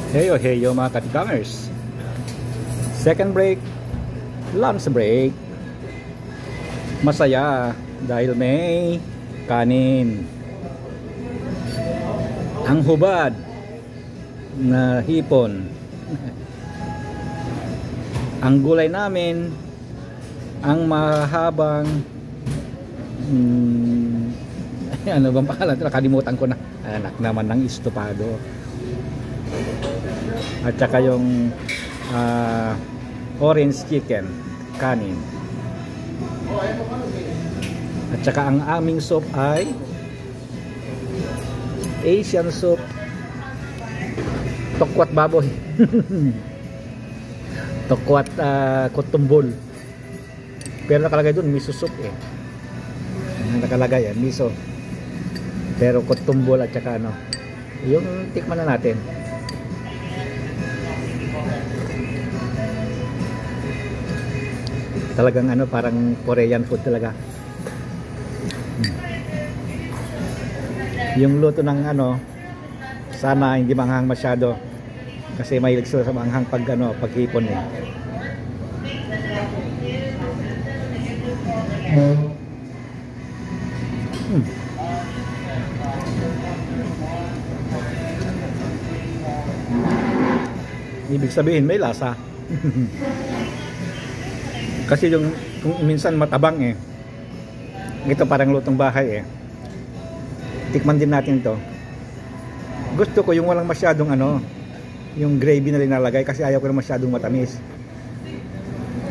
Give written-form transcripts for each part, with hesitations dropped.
Heyo heyo mga katigangers. Second break, lunch break. Masaya dahil may kanin. Ang hubad na hipon. Ang gulay namin, ang mahabang ano bang pangalan? Nakalimutan ko na. Anak naman ng estopado. At saka yung orange chicken, kanin. At saka ang aming soup ay Asian soup, tokwat baboy. Tokwat kutumbol. Pero nakalagay doon miso soup eh. Nakalagay yan, miso. Pero kutumbol at saka ano. Yung tikman na natin. Talagang ano, parang Korean food talaga. Yung luto ng ano, sana hindi manghang masyado kasi mahilig sila sa manghang pag ano, paghipon eh. Ibig sabihin may lasa. Kasi yung kung minsan matabang eh. Ito parang lutong bahay eh. Tikman din natin to. Gusto ko yung walang masyadong ano, yung gravy na linalagay kasi ayaw ko na masyadong matamis.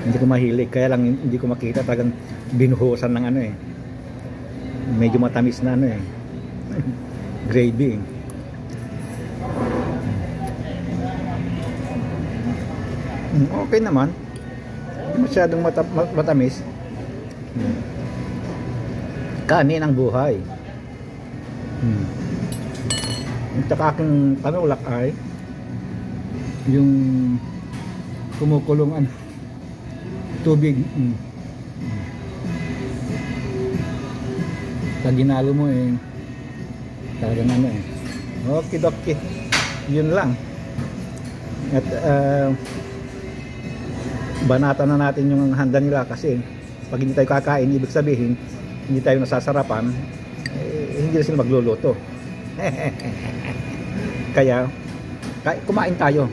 Hindi ko mahilig, kaya lang hindi ko makita talagang binuhusan ng ano eh. Medyo matamis na ano eh. Gravy eh. Okay naman. Masyadong matamis. Kanin ang buhay. At saka aking panulak ay yung kumukulong ano, tubig. Pag ginalo mo eh talagang ano eh. Okay. Yun lang. At banata na natin yung handa nila kasi pag hindi tayo kakain, ibig sabihin hindi tayo nasasarapan, hindi na sila magluluto. Kaya kumain tayo.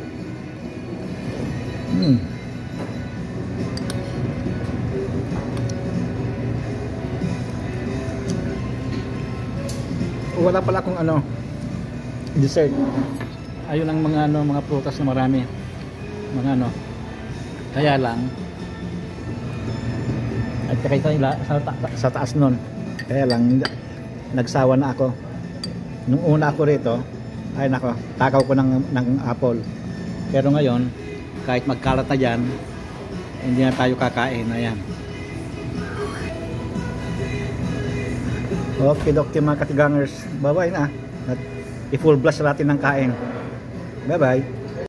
Wala pala akong ano dessert. Ayun ang mga ano, mga prutas na marami. Mga ano. Kaya lang at saka sa taas nun, kaya lang nagsawa na ako. Nung una ako rito, ay nako, takaw ko ng apple. Pero ngayon, kahit magkalat na dyan, hindi na tayo kakain. Ayan. Okay mga katigangers, bye bye na. At i-full blast natin ng kain. Bye bye.